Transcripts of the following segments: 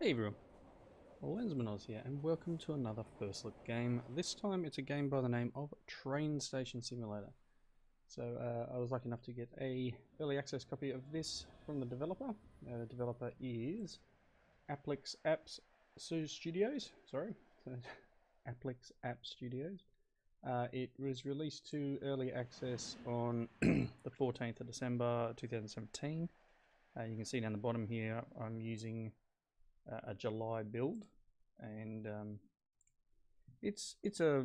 Hey everyone, Lensman Oz here, and welcome to another First Look game. This time it's a game by the name of Train Station Simulator. So I was lucky enough to get a early access copy of this from the developer. The developer is Appliks Apps Studios. Sorry, Appliks App Studios. It was released to early access on the 14th of December 2017. You can see down the bottom here I'm using a July build, and it's a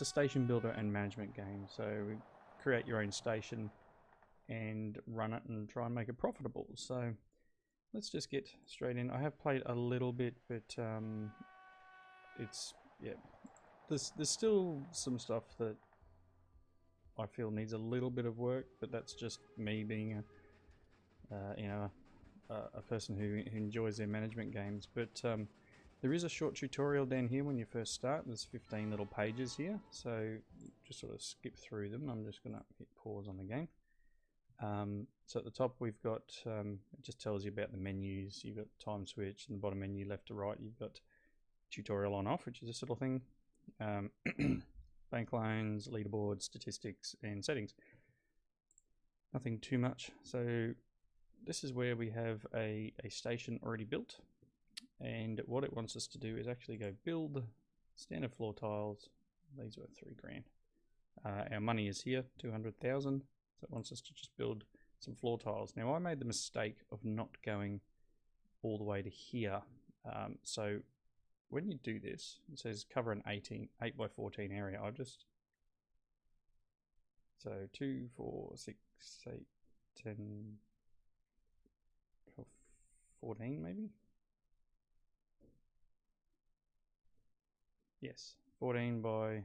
station builder and management game. So create your own station and run it and try and make it profitable. So let's just get straight in. I have played a little bit, but it's there's still some stuff that I feel needs a little bit of work, but that's just me being a person who enjoys their management games. But there is a short tutorial down here when you first start. There's 15 little pages here, so just sort of skip through them. I'm just going to hit pause on the game. So at the top we've got, it just tells you about the menus. You've got time switch, in the bottom menu left to right you've got tutorial on off, which is this little thing. Bank loans, leaderboard, statistics, and settings. Nothing too much. So this is where we have a station already built, and what it wants us to do is actually go build standard floor tiles. These were $3 grand. Our money is here, 200,000, so it wants us to just build some floor tiles. Now I made the mistake of not going all the way to here. So when you do this, it says cover an 8 by 14 area. So 2, 4, 6, 8, 10, 14 maybe? Yes, 14 by,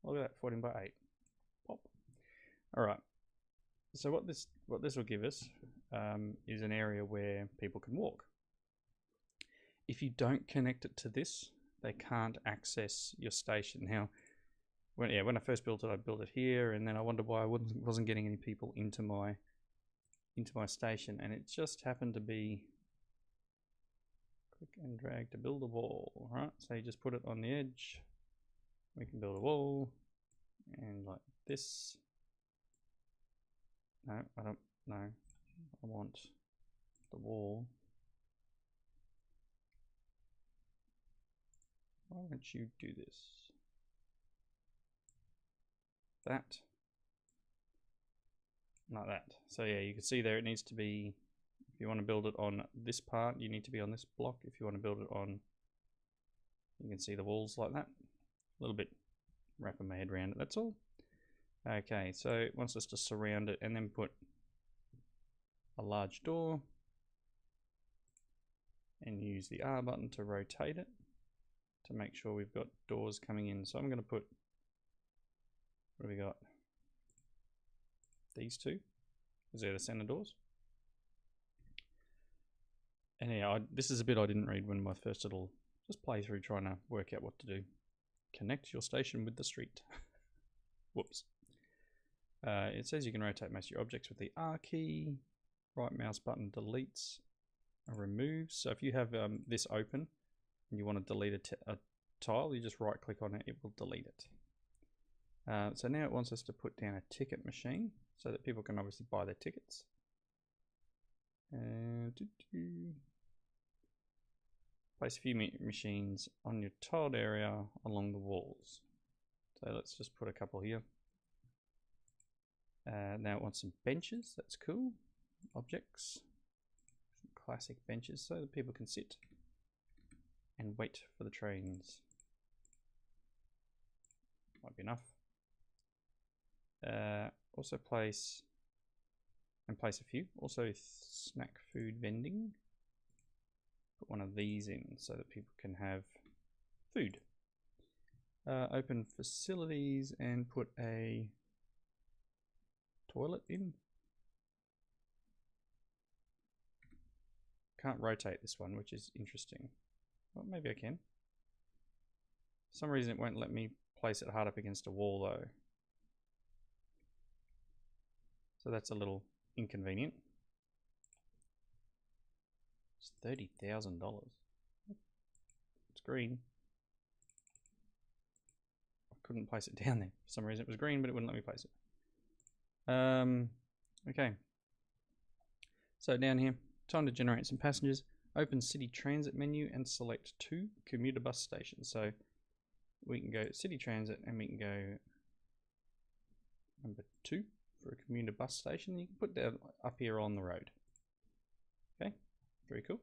look at that, 14 by 8. Pop. Alright, so what this will give us is an area where people can walk. If you don't connect it to this, they can't access your station. Now, when I first built it, I built it here, and then I wondered why I wasn't getting any people into my station, and it just happened to be click and drag to build a wall. Right, so you just put it on the edge. We can build a wall, and like this. No, I don't know. I want the wall. Why don't you do this? That. Like that. So yeah, you can see there it needs to be, if you want to build it on this part, you need to be on this block. If you want to build it on, you can see the walls like that. A little bit wrapping my head around it, that's all. Okay, so it wants us to surround it and then put a large door and use the R button to rotate it to make sure we've got doors coming in. So I'm going to put, what do we got? These two, because they're the center doors. And yeah, this is a bit I didn't read when my first little just playthrough trying to work out what to do. Connect your station with the street. Whoops. It says you can rotate most of your objects with the R key. Right mouse button deletes or removes. So if you have this open and you want to delete a tile, you just right click on it, it will delete it. So now it wants us to put down a ticket machine so that people can obviously buy their tickets. And place a few machines on your tiled area along the walls. So let's just put a couple here. Now it wants some benches, that's cool. Objects, some classic benches so that people can sit and wait for the trains. Might be enough. Also place a few. Also snack food vending. Put one of these in so that people can have food. Open facilities and put a toilet in. Can't rotate this one, which is interesting. Well, maybe I can. For some reason it won't let me place it hard up against a wall though. So that's a little inconvenient. It's $30,000. It's green. I couldn't place it down there. For some reason it was green, but it wouldn't let me place it. Okay. So down here, time to generate some passengers. Open city transit menu and select 2 commuter bus stations. So we can go city transit and we can go number 2 for a commuter bus station. You can put that up here on the road. Okay, very cool.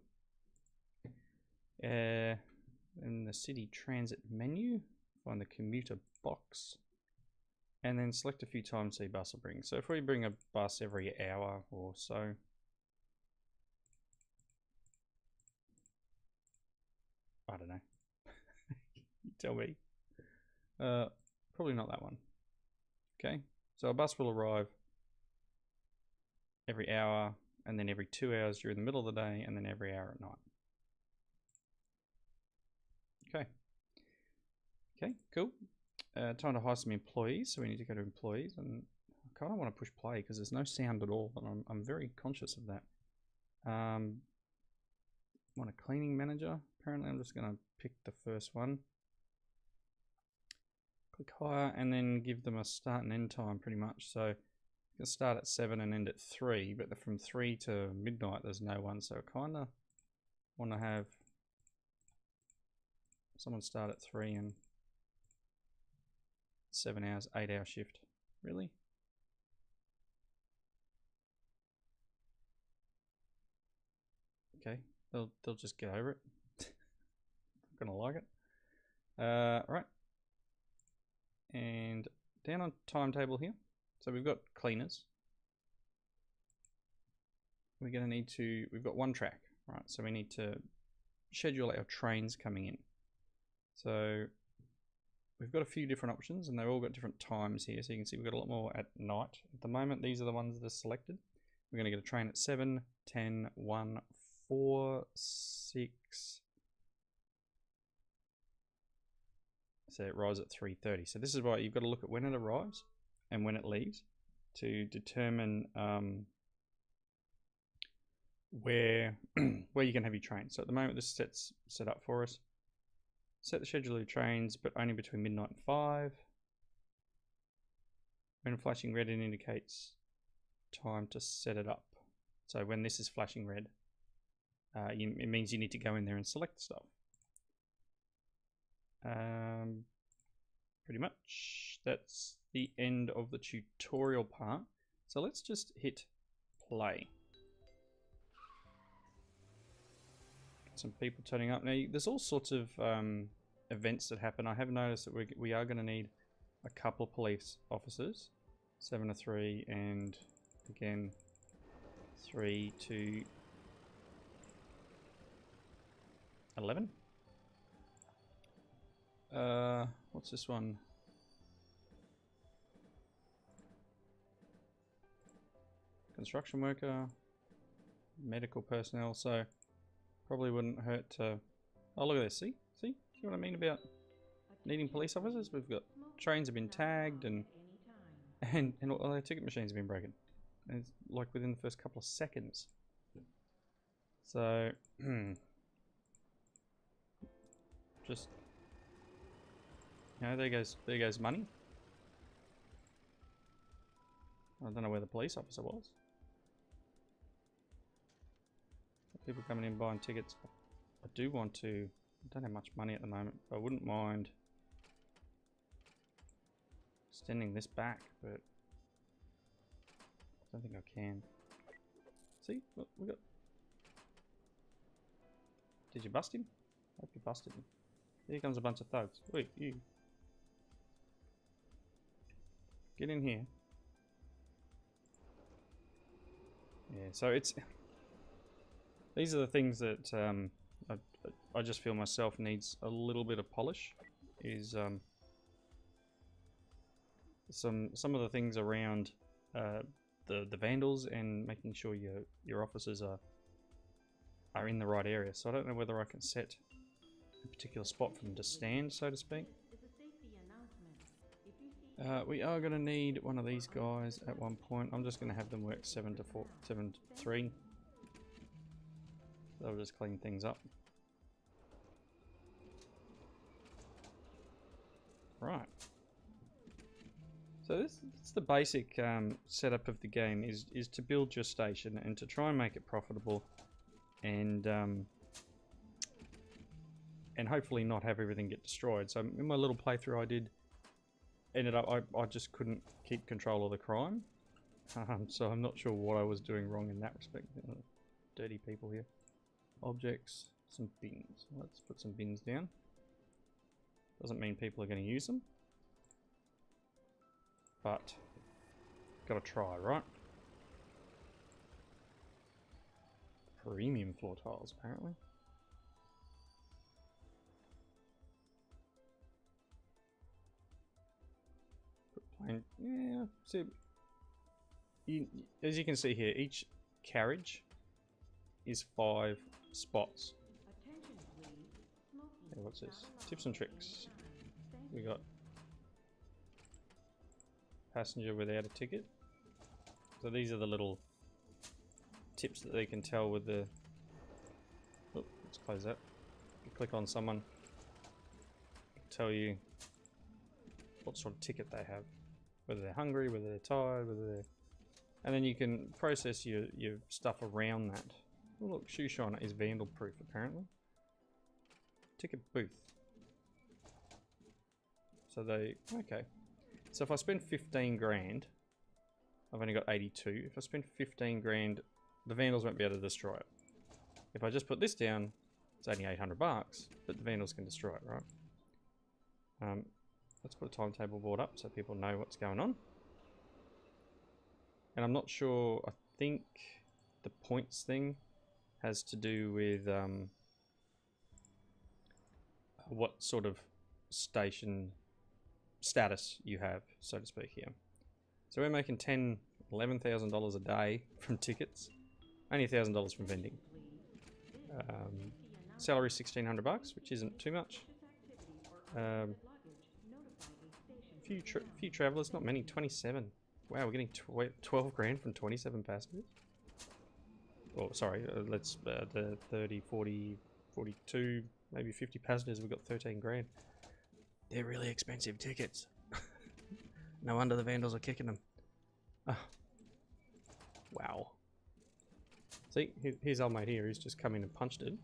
In the city transit menu, find the commuter box and then select a few times the bus will bring. So if we bring a bus every hour or so, I don't know. You tell me. Probably not that one. Okay, so a bus will arrive every hour, and then every 2 hours during the middle of the day, and then every hour at night. Okay. Okay, cool. Time to hire some employees, so we need to go to employees, and I kind of want to push play because there's no sound at all, and I'm very conscious of that. Want a cleaning manager. Apparently I'm just going to pick the first one. Click hire and then give them a start and end time pretty much. So you can start at 7 and end at 3, but from 3 to midnight there's no one, so I kind of want to have someone start at 3 and 7 hours, 8-hour shift. Really? Okay, they'll just get over it. Not gonna like it. Right. And down on timetable here. So we've got cleaners. We're gonna need to, we've got 1 track, right? So we need to schedule our trains coming in. So we've got a few different options and they've all got different times here. So you can see we've got a lot more at night. At the moment, these are the ones that are selected. We're gonna get a train at 7, 10, 1, 4, 6. So it arrives at 3:30. So this is why you've got to look at when it arrives and when it leaves to determine where where you can have your train. So at the moment this set's set up for us. Set the schedule of trains, but only between midnight and 5. When flashing red, it indicates time to set it up. So when this is flashing red, it means you need to go in there and select stuff. Pretty much that's the end of the tutorial part. So let's just hit play. Get some people turning up. Now there's all sorts of events that happen. I have noticed that we are going to need a couple of police officers. 7 to 3 and again 3 to 11. What's this one? Construction worker, medical personnel, so probably wouldn't hurt to... Oh, look at this, see what I mean about needing police officers? We've got trains have been tagged and all their ticket machines have been broken. And it's like within the first couple of seconds. So, just... there goes money. I don't know where the police officer was. People coming in buying tickets. I do want to, I don't have much money at the moment, but I wouldn't mind extending this back, but I don't think I can. See, look, we got... Did you bust him? I hope you busted him. Here comes a bunch of thugs. Wait, you. Get in here. Yeah, so it's... These are the things that I just feel myself needs a little bit of polish. Is some of the things around the vandals and making sure your officers are in the right area. So I don't know whether I can set a particular spot for them to stand, so to speak. We are going to need one of these guys at one point. I'm just going to have them work 7 to 3. They'll just clean things up. Right. So this is the basic setup of the game, is to build your station and to try and make it profitable, and hopefully not have everything get destroyed. So in my little playthrough ended up I just couldn't keep control of the crime. So I'm not sure what I was doing wrong in that respect. Dirty people here. Objects, some bins. Let's put some bins down. Doesn't mean people are going to use them. But, gotta try, right? Premium floor tiles, apparently. Put plain, yeah, see, as you can see here, each carriage is 5 spots. Okay, what's this? Tips and tricks. We got passenger without a ticket. So these are the little tips that they can tell with the... Oh, let's close that. You click on someone, it'll tell you what sort of ticket they have. Whether they're hungry, whether they're tired, whether they're... And then you can process your stuff around that. Oh, look, shoe shiner is vandal proof apparently. Ticket booth. So they... Okay. So if I spend 15 grand, I've only got 82. If I spend 15 grand, the vandals won't be able to destroy it. If I just put this down, it's only 800 bucks, but the vandals can destroy it, right? Let's put a timetable board up so people know what's going on. And I'm not sure, I think the points thing has to do with what sort of station status you have, so to speak, here. So we're making $11,000 a day from tickets, only $1,000 from vending. Salary 1,600 bucks, which isn't too much. Few travelers, not many, 27. Wow, we're getting 12 grand from 27 passengers. Oh, sorry, let's the 30, 40, 42, maybe 50 passengers. We've got 13 grand. They're really expensive tickets. No wonder the vandals are kicking them. Oh. Wow. See, here's old mate here. He's just come in and punched it.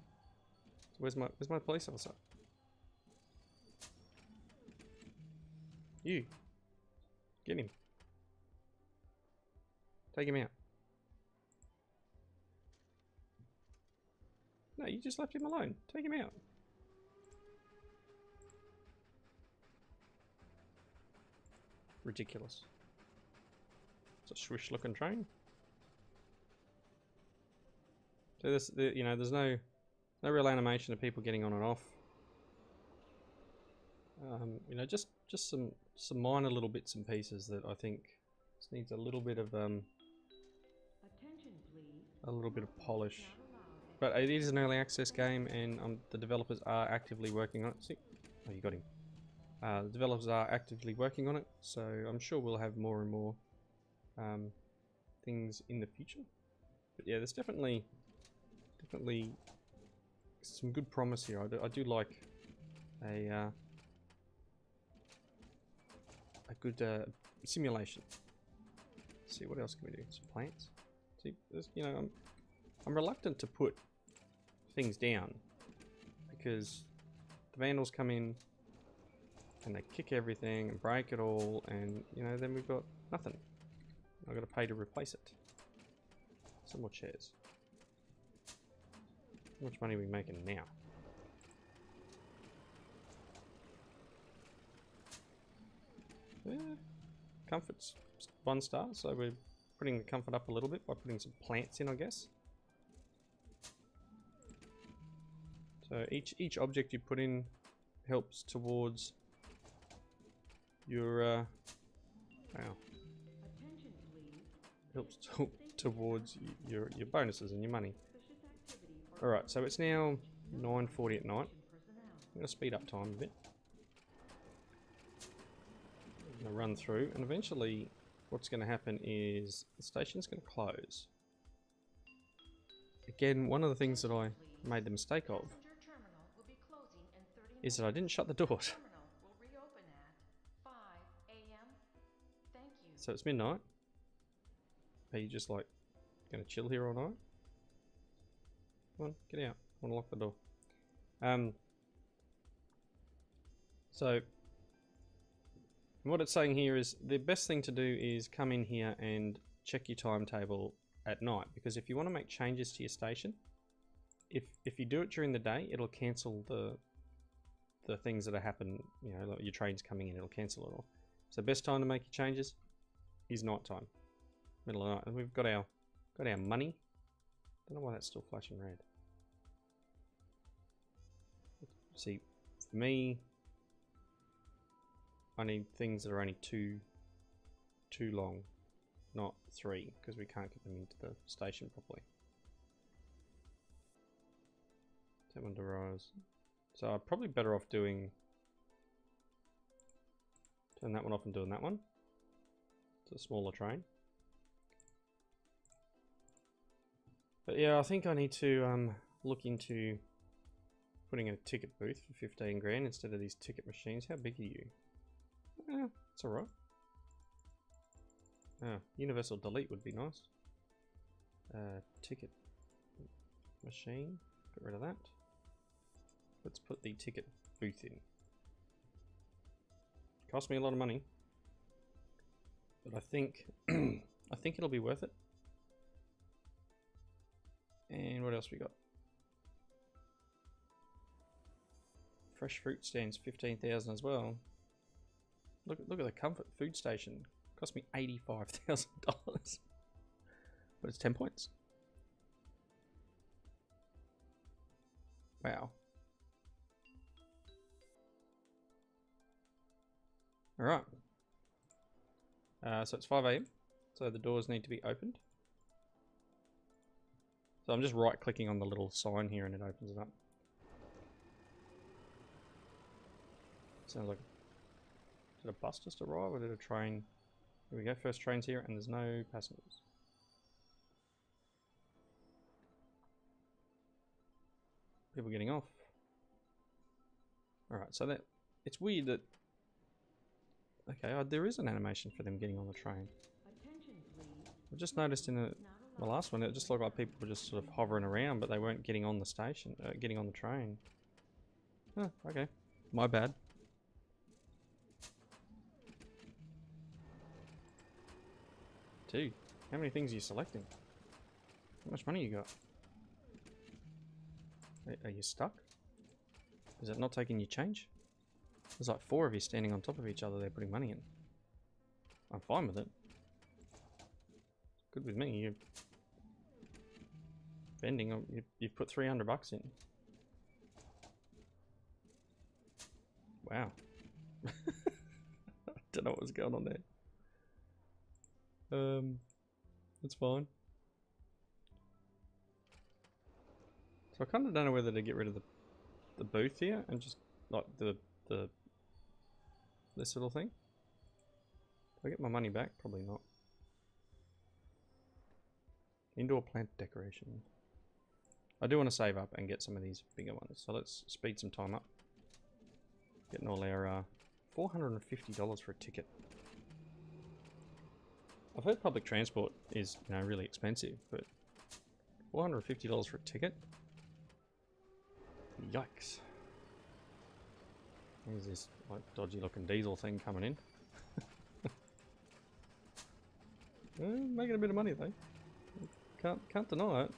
So where's my police officer? You. Get him. Take him out. No, you just left him alone. Take him out. Ridiculous. It's a swish looking train. So this, you know, there's no real animation of people getting on and off. You know, just some minor little bits and pieces that I think just needs a little bit of polish. But it is an early access game, and the developers are actively working on it. See, oh, you got him. The developers are actively working on it, so I'm sure we'll have more and more things in the future. But yeah, there's definitely some good promise here. I do like a good simulation. Let's see, what else can we do? Some plants. See, you know, I'm reluctant to put things down because the vandals come in and they kick everything and break it all, and you know, then we've got nothing. I've got to pay to replace it. Some more chairs. How much money are we making now? Yeah, comfort's 1 star, so we're putting the comfort up a little bit by putting some plants in, I guess. So each object you put in helps towards your helps towards your bonuses and your money. All right, so it's now 9:40 at night. I'm gonna speed up time a bit. I'm gonna run through, and eventually, what's gonna happen is the station's gonna close. again, one of the things that I made the mistake of is that I didn't shut the doors. So it's midnight. Are you just like gonna chill here all night? Come on, get out. I want to lock the door. So what it's saying here is the best thing to do is come in here and check your timetable at night, because if you want to make changes to your station, if you do it during the day, it'll cancel the things that are happening. You know, like your trains coming in, it'll cancel it all. So the best time to make your changes is night time, middle of the night. And we've got our money. Don't know why that's still flashing red. See, for me, I need things that are only two long, not 3, because we can't get them into the station properly. That one to rise. So I'm probably better off doing, turn that one off and doing that one. It's a smaller train. But yeah, I think I need to look into putting a ticket booth for 15 grand instead of these ticket machines. How big are you? It's alright. Universal delete would be nice. Ticket machine. Get rid of that. Let's put the ticket booth in. Cost me a lot of money, but I think I think it'll be worth it. And what else we got? Fresh fruit stands, 15,000 as well. Look at the Comfort food station. Cost me $85,000, but it's 10 points. Wow. All right. So it's 5 AM. So the doors need to be opened. So I'm just right clicking on the little sign here and it opens it up. Sounds like, did a bus just arrive or did a train? Here we go, first train's here and there's no passengers. People getting off. Alright, so that, it's weird that, okay, there is an animation for them getting on the train. I just noticed in the last one, it just looked like people were just sort of hovering around, but they weren't getting on the station, getting on the train. Oh, okay, my bad. Dude, how many things are you selecting? How much money you got? Are you stuck? Is it not taking your change? There's like 4 of you standing on top of each other there putting money in. I'm fine with it. Good with me. You're spending, you've put 300 bucks in. Wow. Don't know what was going on there. That's fine. So I kind of don't know whether to get rid of the booth here and just like this little thing. Do I get my money back? Probably not. Indoor plant decoration. I do want to save up and get some of these bigger ones. So let's speed some time up. Getting all our $450 for a ticket. I've heard public transport is, you know, really expensive, but $450 for a ticket? Yikes. There's this like dodgy looking diesel thing coming in. Making a bit of money though. Can't deny it.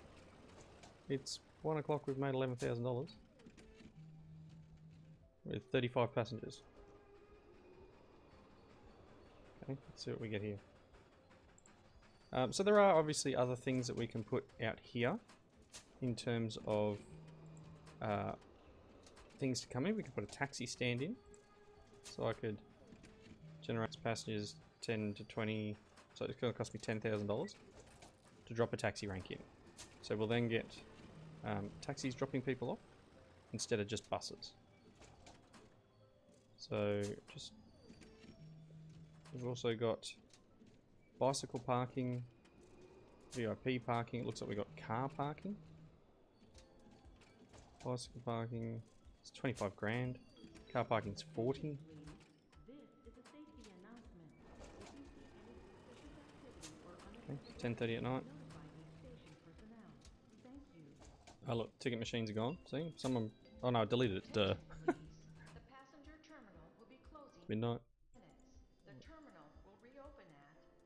It's 1 o'clock, we've made $11,000 with 35 passengers. Okay, let's see what we get here. So there are obviously other things that we can put out here in terms of things to come in. We could put a taxi stand in, so I could generate passengers 10 to 20. So it's going to cost me $10,000 to drop a taxi rank in. So we'll then get taxis dropping people off instead of just buses. So just we've also got bicycle parking, VIP parking. It looks like we got car parking. Bicycle parking, it's 25 grand. Car parking's 40. Okay, 10:30 at night. Oh look, ticket machines are gone. See, someone. Oh no, I deleted it. Duh. Midnight.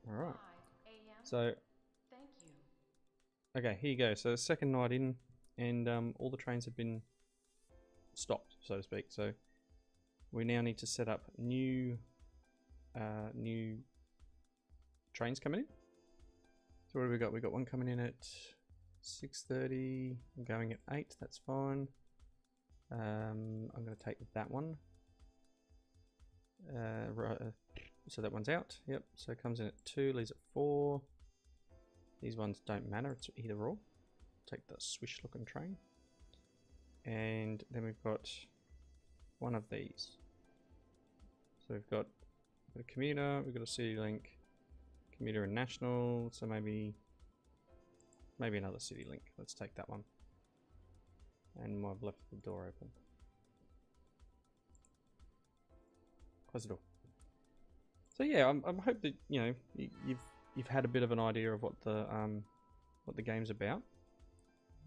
All right. So. Okay, here you go. So second night in, and all the trains have been stopped, so to speak. So we now need to set up new trains coming in. So what have we got? We've got one coming in at 6:30, going at 8, that's fine. I'm going to take that one. So that one's out, yep. So it comes in at 2, leaves at 4. These ones don't matter, it's either or. Take the swish looking train. And then we've got one of these. So we've got a commuter, we've got a city link, commuter and national, so maybe another city link. Let's take that one. And I've left the door open. Close the door. So yeah, I hope that you've had a bit of an idea of what the game's about.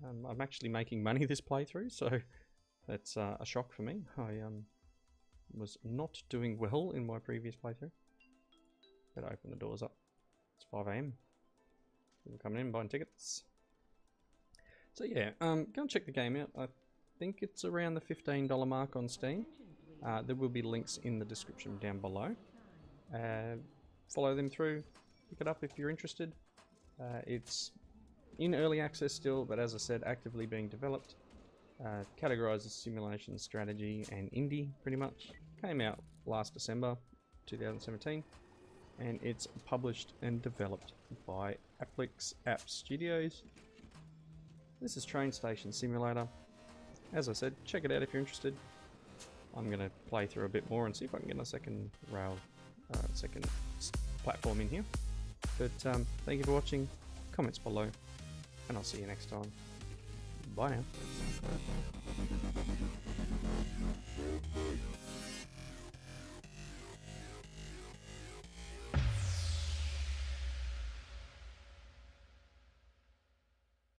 I'm actually making money this playthrough, so that's a shock for me. I was not doing well in my previous playthrough. Better open the doors up. It's 5 AM. People coming in buying tickets. So yeah, go and check the game out. I think it's around the $15 mark on Steam. There will be links in the description down below. Follow them through, pick it up if you're interested. It's in early access still, but as I said, actively being developed. Categorized as simulation, strategy, and indie, pretty much. Came out last December 2017, and it's published and developed by Appliks App Studios. This is Train Station Simulator. As I said, check it out if you're interested. I'm going to play through a bit more and see if I can get a second platform in here. But thank you for watching, comments below, and I'll see you next time. Bye now.